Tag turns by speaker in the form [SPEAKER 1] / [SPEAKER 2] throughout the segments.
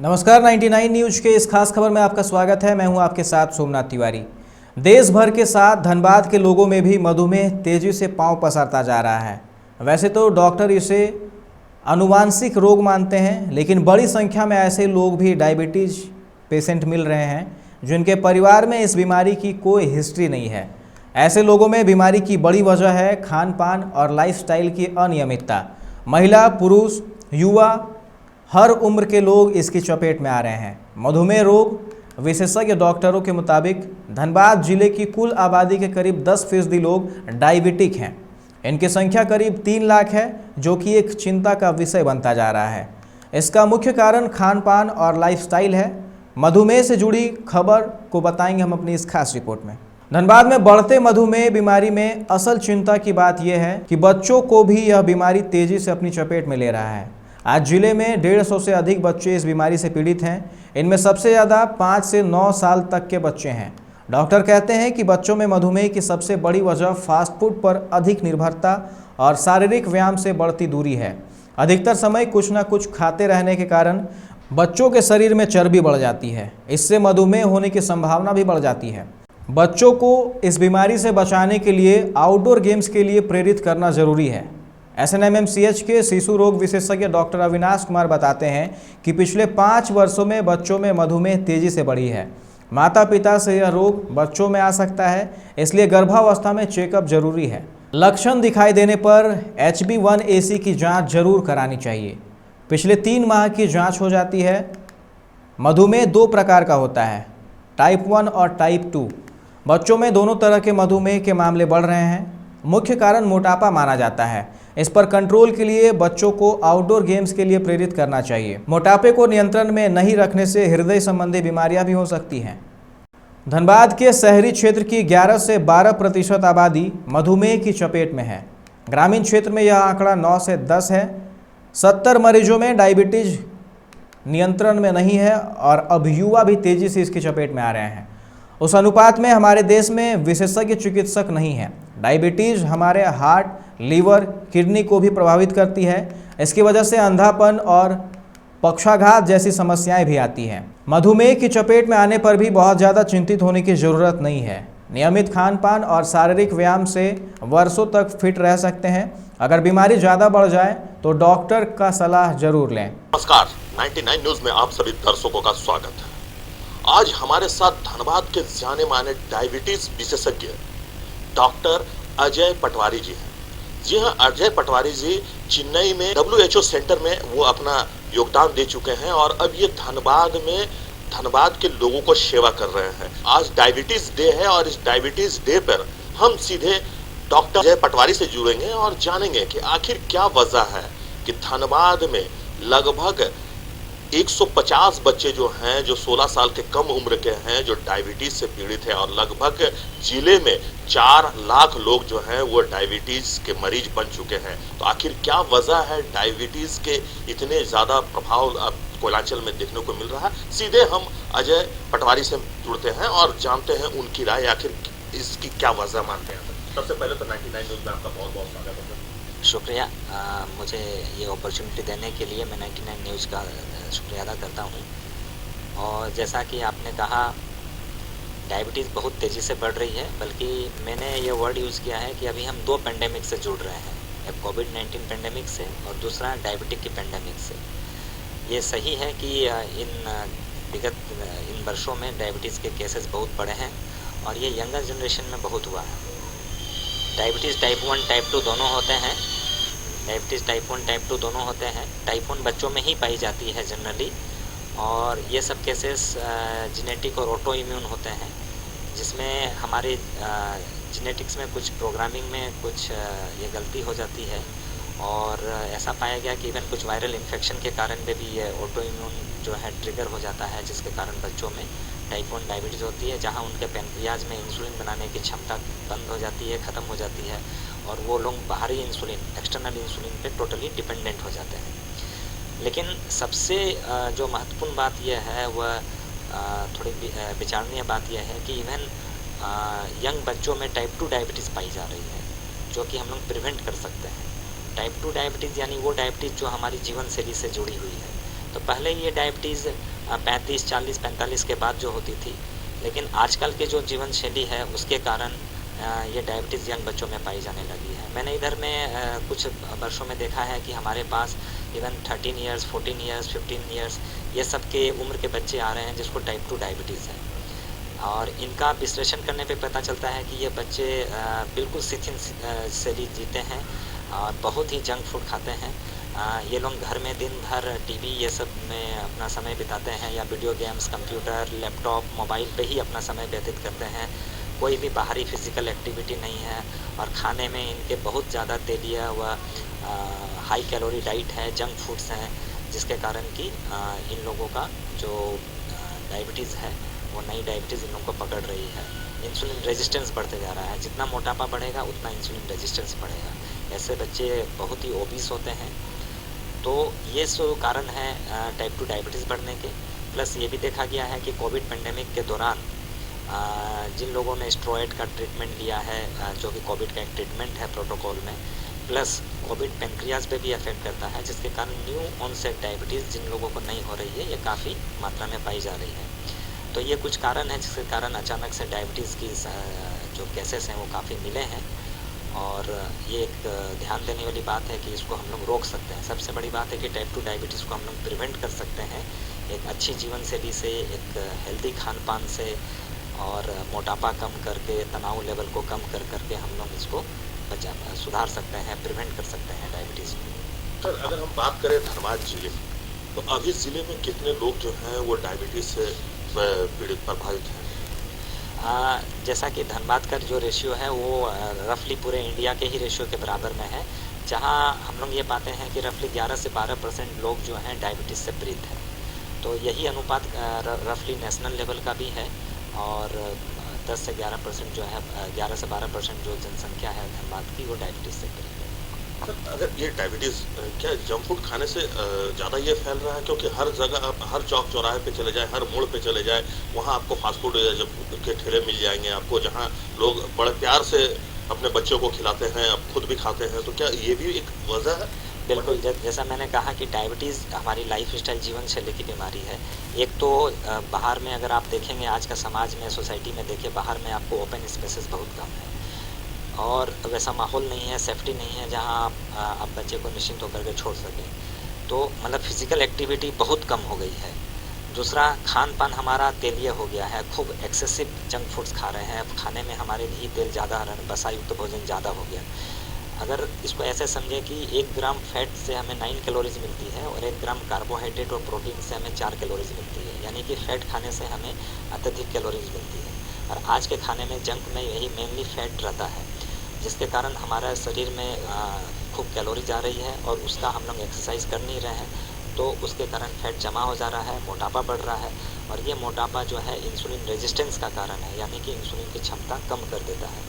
[SPEAKER 1] नमस्कार, 99 न्यूज़ के इस खास खबर में आपका स्वागत है। मैं हूं आपके साथ सोमनाथ तिवारी। देश भर के साथ धनबाद के लोगों में भी मधुमेह तेजी से पांव पसारता जा रहा है। वैसे तो डॉक्टर इसे आनुवांशिक रोग मानते हैं, लेकिन बड़ी संख्या में ऐसे लोग भी डायबिटीज पेशेंट मिल रहे हैं जिनके परिवार में इस बीमारी की कोई हिस्ट्री नहीं है। ऐसे लोगों में बीमारी की बड़ी वजह है खान पान और लाइफस्टाइल की अनियमितता। महिला, पुरुष, युवा, हर उम्र के लोग इसकी चपेट में आ रहे हैं। मधुमेह रोग विशेषज्ञ डॉक्टरों के मुताबिक धनबाद जिले की कुल आबादी के करीब 10% लोग डायबिटिक हैं। इनकी संख्या करीब 3 लाख है, जो कि एक चिंता का विषय बनता जा रहा है। इसका मुख्य कारण खान पान और लाइफस्टाइल है। मधुमेह से जुड़ी खबर को बताएंगे हम अपनी इस खास रिपोर्ट में। धनबाद में बढ़ते मधुमेह बीमारी में असल चिंता की बात यह है कि बच्चों को भी यह बीमारी तेजी से अपनी चपेट में ले रहा है। आज जिले में 150 से अधिक बच्चे इस बीमारी से पीड़ित हैं। इनमें सबसे ज़्यादा 5 से 9 साल तक के बच्चे हैं। डॉक्टर कहते हैं कि बच्चों में मधुमेह की सबसे बड़ी वजह फास्ट फूड पर अधिक निर्भरता और शारीरिक व्यायाम से बढ़ती दूरी है। अधिकतर समय कुछ न कुछ खाते रहने के कारण बच्चों के शरीर में चर्बी बढ़ जाती है। इससे मधुमेह होने की संभावना भी बढ़ जाती है। बच्चों को इस बीमारी से बचाने के लिए आउटडोर गेम्स के लिए प्रेरित करना जरूरी है। SNMMCH के शिशु रोग विशेषज्ञ डॉक्टर अविनाश कुमार बताते हैं कि पिछले 5 वर्षों में बच्चों में मधुमेह तेजी से बढ़ी है। माता पिता से यह रोग बच्चों में आ सकता है, इसलिए गर्भावस्था में चेकअप जरूरी है। लक्षण दिखाई देने पर HB1AC की जांच जरूर करानी चाहिए। पिछले 3 माह की जांच हो जाती है। मधुमेह 2 प्रकार का होता है, टाइप 1 और टाइप 2। बच्चों में दोनों तरह के मधुमेह के मामले बढ़ रहे हैं। मुख्य कारण मोटापा माना जाता है। इस पर कंट्रोल के लिए बच्चों को आउटडोर गेम्स के लिए प्रेरित करना चाहिए। मोटापे को नियंत्रण में नहीं रखने से हृदय संबंधी बीमारियां भी हो सकती हैं। धनबाद के शहरी क्षेत्र की 11 से 12% आबादी मधुमेह की चपेट में है। ग्रामीण क्षेत्र में यह आंकड़ा 9 से 10 है। 70 मरीजों में डायबिटीज नियंत्रण में नहीं है और अब युवा भी तेजी से इसकी चपेट में आ रहे हैं। उस अनुपात में हमारे देश में विशेषज्ञ चिकित्सक नहीं है। डायबिटीज हमारे हार्ट, लीवर, किडनी को भी प्रभावित करती है। इसकी वजह से अंधापन और पक्षाघात जैसी समस्याएं भी आती हैं। मधुमेह की चपेट में आने पर भी बहुत ज़्यादा चिंतित होने की ज़रूरत नहीं है। नियमित खान पान और शारीरिक व्यायाम से वर्षों तक फिट रह सकते हैं। अगर बीमारी ज़्यादा बढ़ जाए तो डॉक्टर का सलाह जरूर लें।
[SPEAKER 2] नमस्कार, 99 न्यूज में आप सभी दर्शकों का स्वागत है। आज हमारे साथ धनबाद के जाने माने डायबिटीज विशेषज्ञ डॉक्टर अजय पटवारी जी हैं। जी हाँ, अजय पटवारी जी चेन्नई में WHO सेंटर में वो अपना योगदान दे चुके हैं और अब ये धनबाद के लोगों को सेवा कर रहे हैं। आज डायबिटीज डे है और इस डायबिटीज डे पर हम सीधे डॉक्टर अजय पटवारी से जुड़ेंगे और जानेंगे कि आखिर क्या वजह है कि धनबाद में लगभग 150 बच्चे जो हैं, जो 16 साल के कम उम्र के हैं, जो डायबिटीज से पीड़ित हैं और लगभग जिले में 4 लाख लोग जो हैं वो डायबिटीज के मरीज बन चुके हैं। तो आखिर क्या वजह है डायबिटीज के इतने ज़्यादा प्रभाव अब कोयलांचल में देखने को मिल रहा है। सीधे हम अजय पटवारी से जुड़ते हैं और जानते हैं उनकी राय, आखिर इसकी क्या वजह मानते हैं। सबसे पहले तो 99 न्यूज़ में आपका बहुत बहुत स्वागत है।
[SPEAKER 3] शुक्रिया, मुझे ये अपॉर्चुनिटी देने के लिए मैं 99 न्यूज़ का शुक्रिया अदा करता हूँ। और जैसा कि आपने कहा, डायबिटीज़ बहुत तेज़ी से बढ़ रही है, बल्कि मैंने ये वर्ड यूज़ किया है कि अभी हम 2 पेंडेमिक से जुड़ रहे हैं, एक कोविड-19 पेंडेमिक से और दूसरा डायबिटिक की पेंडेमिक से। ये सही है कि इन वर्षों में डायबिटीज़ के केसेस बहुत बढ़े हैं और ये यंगर जनरेशन में बहुत हुआ है। डायबिटीज़ टाइप 1, टाइप 2 दोनों होते हैं। डायबिटीज़ टाइप 1, टाइप 2 दोनों होते हैं। टाइप 1 बच्चों में ही पाई जाती है जनरली, और ये सब केसेस जेनेटिक और ऑटो इम्यून होते हैं, जिसमें हमारे जेनेटिक्स में कुछ प्रोग्रामिंग में कुछ ये गलती हो जाती है और ऐसा पाया गया कि इवन कुछ वायरल इन्फेक्शन के कारण में भी ये ऑटो इम्यून जो है ट्रिगर हो जाता है, जिसके कारण बच्चों में टाइप 1 डायबिटीज़ होती है, जहाँ उनके पैनक्रियाज में इंसुलिन बनाने की क्षमता बंद हो जाती है, ख़त्म हो जाती है और वो लोग बाहरी इंसुलिन, एक्सटर्नल इंसुलिन पे टोटली डिपेंडेंट हो जाते हैं। लेकिन सबसे जो महत्वपूर्ण बात यह है, वह थोड़ी विचारणीय बात यह है कि इवन यंग बच्चों में टाइप 2 डायबिटीज़ पाई जा रही है, जो कि हम लोग प्रिवेंट कर सकते हैं। टाइप 2 डायबिटीज़ यानी वो डायबिटीज़ जो हमारी जीवन शैली से जुड़ी हुई है, तो पहले ये डायबिटीज़ 35, 40, 45 के बाद जो होती थी, लेकिन आजकल के जो जीवन शैली है उसके कारण ये डायबिटीज़ यंग बच्चों में पाई जाने लगी है। मैंने इधर में कुछ वर्षों में देखा है कि हमारे पास इवन 13 इयर्स, 14 इयर्स, 15 इयर्स ये सब के उम्र के बच्चे आ रहे हैं जिसको टाइप 2 डायबिटीज़ है। और इनका विश्लेषण करने पे पता चलता है कि ये बच्चे बिल्कुल शिथिल शैली जीते हैं और बहुत ही जंक फूड खाते हैं। ये लोग घर में दिन भर टीवी ये सब में अपना समय बिताते हैं या video games, computer, laptop, mobile पे ही अपना समय व्यतीत करते हैं। कोई भी बाहरी फिज़िकल एक्टिविटी नहीं है और खाने में इनके बहुत ज़्यादा तेलिया व हाई कैलोरी डाइट है, जंक फूड्स हैं, जिसके कारण कि इन लोगों का जो डायबिटीज़ है वो नई डायबिटीज़ इन लोगों को पकड़ रही है। इंसुलिन रेजिस्टेंस बढ़ते जा रहा है, जितना मोटापा बढ़ेगा उतना इंसुलिन रेजिस्टेंस बढ़ेगा। ऐसे बच्चे बहुत ही ओबीस होते हैं। तो ये सो कारण है टाइप 2 डायबिटीज़ बढ़ने के। प्लस ये भी देखा गया है कि कोविड पेंडेमिक के दौरान जिन लोगों ने स्टेरॉयड का ट्रीटमेंट लिया है, जो कि कोविड का एक ट्रीटमेंट है प्रोटोकॉल में, प्लस कोविड पेनक्रियाज पे भी अफेक्ट करता है, जिसके कारण न्यू ऑनसेट डायबिटीज़ जिन लोगों को नहीं हो रही है ये काफ़ी मात्रा में पाई जा रही है। तो ये कुछ कारण हैं जिसके कारण अचानक से डायबिटीज़ की जो केसेस हैं वो काफ़ी मिले हैं। और ये एक ध्यान देने वाली बात है कि इसको हम लोग रोक सकते हैं। सबसे बड़ी बात है कि टाइप 2 डायबिटीज़ को हम लोग प्रिवेंट कर सकते हैं एक अच्छी जीवन शैली से, एक हेल्दी खान पान से, और मोटापा कम करके, तनाव लेवल को कम कर करके हम लोग इसको सुधार सकते हैं, प्रिवेंट कर सकते हैं डायबिटीज़ को।
[SPEAKER 2] सर, अगर हम बात करें धनबाद जिले की, तो अभी जिले में कितने लोग जो हैं वो डायबिटीज़ से पीड़ित प्रभावित हैं?
[SPEAKER 3] जैसा कि धनबाद का जो रेशियो है वो रफली पूरे इंडिया के ही रेशियो के बराबर में है, जहां हम लोग ये पाते हैं कि रफली 11 से 12% लोग जो हैं डायबिटीज़ से पीड़ित हैं। तो यही अनुपात रफली नेशनल लेवल का भी है, और 10 से 11% जो है 11 से 12% जो जनसंख्या है धनबाद की वो डायबिटीज़ से पीड़ित है।
[SPEAKER 2] सर, अगर ये डायबिटीज़ क्या जंक फूड खाने से ज़्यादा ये फैल रहा है? क्योंकि हर जगह आप हर चौक चौराहे पे चले जाए, हर मोड़ पे चले जाए, वहाँ आपको फास्ट फूड के ठेले मिल जाएंगे आपको, जहाँ लोग बड़े प्यार से अपने बच्चों को खिलाते हैं, अब खुद भी खाते हैं। तो क्या ये भी एक वजह है?
[SPEAKER 3] बिल्कुल, जैसा मैंने कहा कि डायबिटीज़ हमारी लाइफ स्टाइल जीवन शैली की बीमारी है। एक तो बाहर में अगर आप देखेंगे आज का समाज में, सोसाइटी में देखिए, बाहर में आपको ओपन स्पेसेस बहुत कम है और वैसा माहौल नहीं है, सेफ्टी नहीं है जहां आप बच्चे को निश्चिंत होकर के छोड़ सकें। तो मतलब फिज़िकल एक्टिविटी बहुत कम हो गई है। दूसरा, खान पान हमारा तेलीय हो गया है, खूब एक्सेसिव जंक फूड्स खा रहे हैं। अब खाने में हमारे घी तेल ज़्यादा, वसायुक्त भोजन ज़्यादा हो गया। अगर इसको ऐसे समझें कि 1 ग्राम फैट से हमें 9 कैलोरीज मिलती है और 1 ग्राम कार्बोहाइड्रेट और प्रोटीन से हमें 4 कैलोरीज मिलती है, यानी कि फैट खाने से हमें अत्यधिक कैलोरीज मिलती है। और आज के खाने में जंक में यही मेनली फैट रहता है, जिसके कारण हमारा शरीर में खूब कैलोरी जा रही है और उसका हम लोग एक्सरसाइज कर नहीं रहे हैं, तो उसके कारण फैट जमा हो जा रहा है, मोटापा बढ़ रहा है। और ये मोटापा जो है इंसुलिन रेजिस्टेंस का कारण है, यानी कि इंसुलिन की क्षमता कम कर देता है,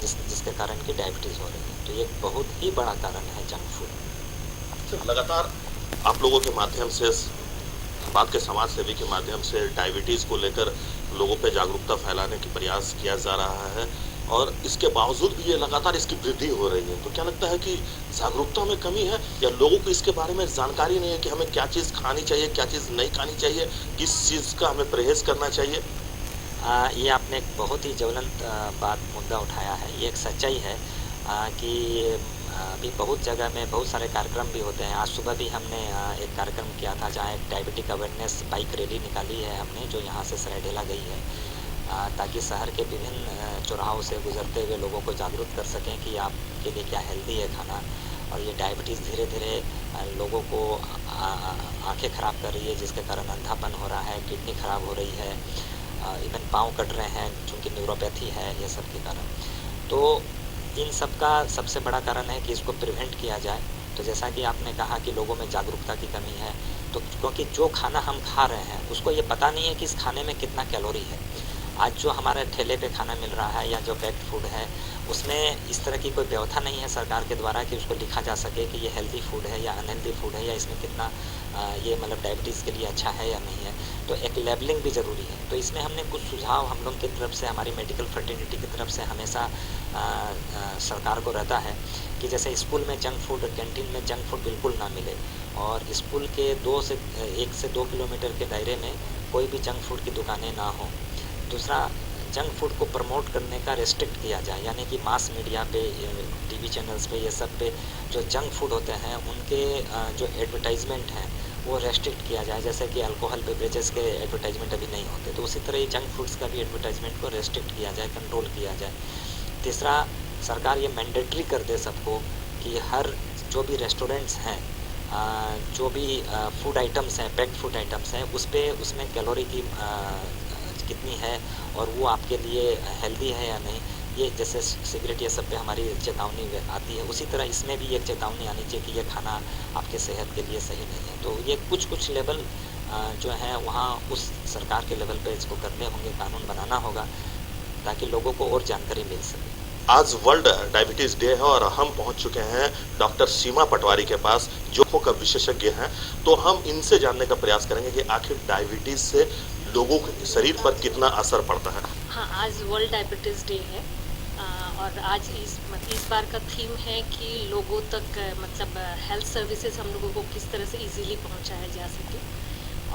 [SPEAKER 3] जिसके कारण की डायबिटीज़ हो रही है। तो ये बहुत ही बड़ा कारण है जंक फूड।
[SPEAKER 2] लगातार आप लोगों के माध्यम से, बात के समाज सेवी के माध्यम से डायबिटीज़ को लेकर लोगों पे जागरूकता फैलाने की प्रयास किया जा रहा है, और इसके बावजूद भी ये लगातार इसकी वृद्धि हो रही है। तो क्या लगता है कि जागरूकता में कमी है, या लोगों को इसके बारे में जानकारी नहीं है कि हमें क्या चीज़ खानी चाहिए, क्या चीज़ नहीं खानी चाहिए, किस चीज़ का हमें परहेज करना चाहिए?
[SPEAKER 3] ये आपने एक बहुत ही ज्वलंत मुद्दा उठाया है। ये एक सच्चाई है कि अभी बहुत जगह में बहुत सारे कार्यक्रम भी होते हैं। आज सुबह भी हमने एक कार्यक्रम किया था जहाँ एक डायबिटिक अवेयरनेस बाइक रैली निकाली है हमने, जो यहाँ से सरायढेला गई है, ताकि शहर के विभिन्न चौराहों से गुजरते हुए लोगों को जागरूक कर सकें कि आपके लिए क्या हेल्दी है खाना। और ये डायबिटीज़ धीरे धीरे लोगों को आंखें ख़राब कर रही है, जिसके कारण अंधापन हो रहा है, किडनी ख़राब हो रही है, इवन पाँव कट रहे हैं चूँकि न्यूरोपैथी है, ये सब के कारण। तो इन सब का सबसे बड़ा कारण है कि इसको प्रिवेंट किया जाए। तो जैसा कि आपने कहा कि लोगों में जागरूकता की कमी है, तो क्योंकि जो खाना हम खा रहे हैं उसको ये पता नहीं है कि इस खाने में कितना कैलोरी है। आज जो हमारे ठेले पे खाना मिल रहा है या जो पैक्ड फूड है, उसमें इस तरह की कोई व्यवस्था नहीं है सरकार के द्वारा कि उसको लिखा जा सके कि ये हेल्दी फूड है या अनहेल्दी फूड है, या इसमें कितना ये मतलब डायबिटीज़ के लिए अच्छा है या नहीं है, तो एक लेबलिंग भी ज़रूरी है। तो इसमें हमने कुछ सुझाव हम लोग की तरफ से, हमारी मेडिकल फ्रेटर्निटी की तरफ से हमेशा सरकार को रहता है कि जैसे स्कूल में जंक फूड, कैंटीन में जंक फूड बिल्कुल ना मिले, और स्कूल के 1 से 2 किलोमीटर के दायरे में कोई भी जंक फूड की दुकानें ना हो। दूसरा, जंक फूड को प्रमोट करने का रेस्ट्रिक्ट किया जाए, यानी कि मास मीडिया पे, टीवी चैनल्स पे, ये सब पे जो जंक फूड होते हैं उनके जो एडवर्टाइजमेंट हैं वो रेस्ट्रिक्ट किया जाए। जैसे कि अल्कोहल बेवरेजेस के एडवर्टाइजमेंट अभी नहीं होते, तो उसी तरह ये जंक फूड्स का भी एडवर्टाइजमेंट को रेस्ट्रिक्ट किया जाए, कंट्रोल किया जाए। तीसरा, सरकार ये मैंडेटरी कर दे सबको कि हर जो भी रेस्टोरेंट्स हैं, जो भी फूड आइटम्स हैं, पैक्ड फूड आइटम्स हैं, उसमें कैलोरी की कितनी है और वो आपके लिए हेल्दी है या नहीं, ये जैसे सिगरेट ये सब पे हमारी चेतावनी आती है, उसी तरह इसमें भी एक चेतावनी आनी चाहिए कि ये खाना आपके सेहत के लिए सही नहीं है। तो ये कुछ लेवल जो हैं वहाँ उस सरकार के लेवल पे इसको करने होंगे, कानून बनाना होगा ताकि लोगों को और जानकारी मिल सके।
[SPEAKER 2] आज वर्ल्ड डायबिटीज डे है और हम पहुंच चुके हैं डॉक्टर सीमा पटवारी के पास, जो आँखों का विशेषज्ञ हैं। तो हम इनसे जानने का प्रयास करेंगे कि आखिर डायबिटीज से लोगों के शरीर पर कितना असर पड़ता है।
[SPEAKER 4] हाँ, आज वर्ल्ड डायबिटीज़ डे है और आज इस बार का थीम है कि लोगों तक मतलब हेल्थ सर्विसेज हम लोगों को किस तरह से इजीली पहुंचाया जा सके।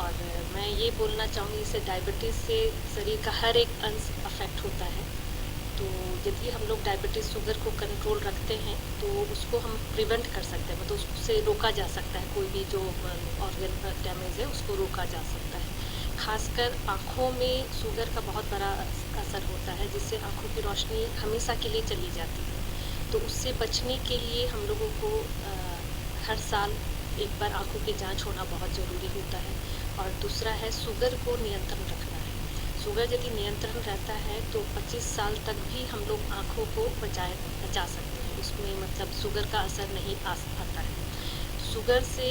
[SPEAKER 4] और मैं ये बोलना चाहूँगी, इससे डायबिटीज़ से शरीर का हर एक अंश अफेक्ट होता है। तो यदि हम लोग डायबिटीज़, शुगर को कंट्रोल रखते हैं तो उसको हम प्रिवेंट कर सकते हैं, मतलब उससे रोका जा सकता है। कोई भी जो ऑर्गन डैमेज है उसको रोका जा सकता है। खासकर आँखों में शुगर का बहुत बड़ा असर होता है, जिससे आँखों की रोशनी हमेशा के लिए चली जाती है। तो उससे बचने के लिए हम लोगों को हर साल एक बार आँखों की जांच होना बहुत ज़रूरी होता है। और दूसरा है, शुगर को नियंत्रण रखना है। शुगर यदि नियंत्रण रहता है तो 25 साल तक भी हम लोग आँखों को बचा सकते हैं, उसमें मतलब शुगर का असर नहीं आता है। शुगर से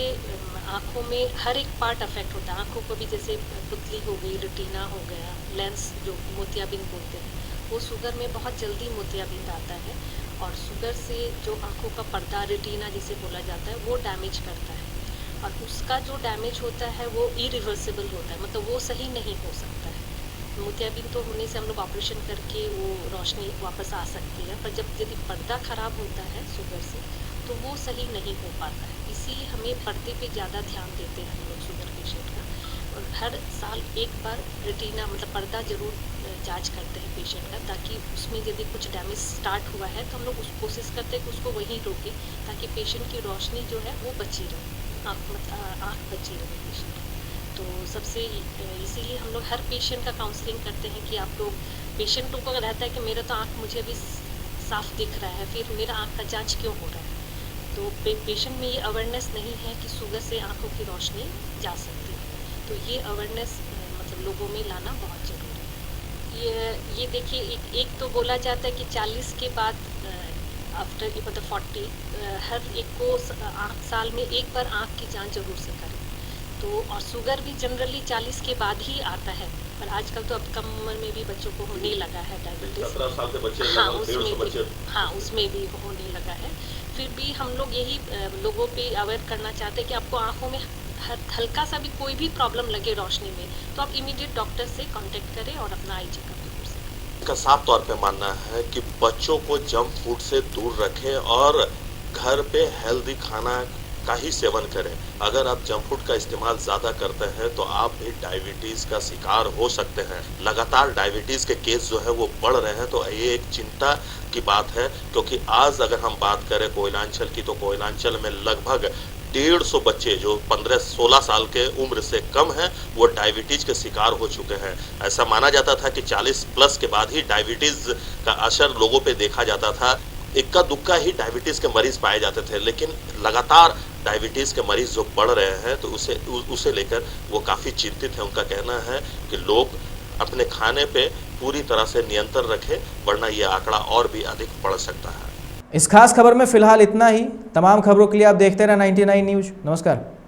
[SPEAKER 4] आँखों में हर एक पार्ट अफेक्ट होता है। आँखों को भी, जैसे पुतली हो गई, रेटिना हो गया, लेंस जो मोतियाबिंद बोलते हैं, वो शुगर में बहुत जल्दी मोतियाबिंद आता है। और शुगर से जो आँखों का पर्दा, रेटिना जिसे बोला जाता है, वो डैमेज करता है। और उसका जो डैमेज होता है वो इरिवर्सिबल होता है, मतलब वो सही नहीं हो सकता है। मोतियाबिंद तो होने से हम लोग ऑपरेशन करके वो रोशनी वापस आ सकती है, पर जब यदि पर्दा ख़राब होता है शुगर से तो वो सही नहीं हो पाता है। इसीलिए हमें पर्दे पे ज़्यादा ध्यान देते हैं हम लोग शुगर पेशेंट का। और हर साल एक बार रेटिना मतलब पर्दा ज़रूर जांच करते हैं पेशेंट का, ताकि उसमें यदि कुछ डैमेज स्टार्ट हुआ है तो हम लोग कोशिश करते हैं कि उसको वहीं रोकें, ताकि पेशेंट की रोशनी जो है वो बची रहे, आँख बची रहे पेशेंट। तो सबसे इसीलिए हम लोग हर पेशेंट का काउंसलिंग करते हैं कि आप लोग, पेशेंटों को रहता है कि मेरा तो आँख मुझे भी साफ दिख रहा है, फिर मेरा आँख का जांच क्यों हो रहा है। तो पेशेंट में ये अवेयरनेस नहीं है कि शुगर से आँखों की रोशनी जा सकती है। तो ये अवेयरनेस मतलब लोगों में लाना बहुत ज़रूरी है। ये देखिए, एक तो बोला जाता है कि 40 के बाद आफ्टर मतलब 40 हर एक को साल में एक बार आँख की जांच जरूर से करें। तो और शुगर भी जनरली 40 के बाद ही आता है, पर आजकल तो अब कम उम्र में भी बच्चों को होने लगा है डायबिटीज।
[SPEAKER 2] 17 साल के बच्चे,
[SPEAKER 4] हाँ, उसमें भी होने लगा है। फिर भी हम लोग यही लोगों पे अवेयर करना चाहते हैं कि आपको आंखों में हल्का सा भी कोई भी प्रॉब्लम लगे रोशनी में, तो आप इमीडिएट डॉक्टर से कांटेक्ट करें और अपना आई चेकअप जरूर से करें।
[SPEAKER 2] का साफ तौर पे मानना है कि बच्चों को जंक फूड से दूर रखें और घर पे हेल्दी खाना का ही सेवन करें। अगर आप जंक फूड का इस्तेमाल ज़्यादा करते हैं तो आप भी डायबिटीज़ का शिकार हो सकते हैं। लगातार डायबिटीज़ के केस जो है वो बढ़ रहे हैं, तो ये एक चिंता की बात है। क्योंकि आज अगर हम बात करें कोयलांचल की, तो कोयलांचल में लगभग 150 बच्चे जो 15-16 साल के उम्र से कम हैं वो डायबिटीज के शिकार हो चुके हैं। ऐसा माना जाता था कि 40 प्लस के बाद ही डायबिटीज का असर लोगों पे देखा जाता था। इक्का दुक्का ही डायबिटीज के मरीज पाए जाते थे, लेकिन लगातार डायबिटीज के मरीज जो बढ़ रहे हैं तो उसे लेकर वो काफ़ी चिंतित है। उनका कहना है कि लोग अपने खाने पे पूरी तरह से नियंत्रण रखें, वरना ये आंकड़ा और भी अधिक बढ़ सकता है।
[SPEAKER 1] इस खास खबर में फिलहाल इतना ही। तमाम खबरों के लिए आप देखते रहें 99 न्यूज़। नमस्कार।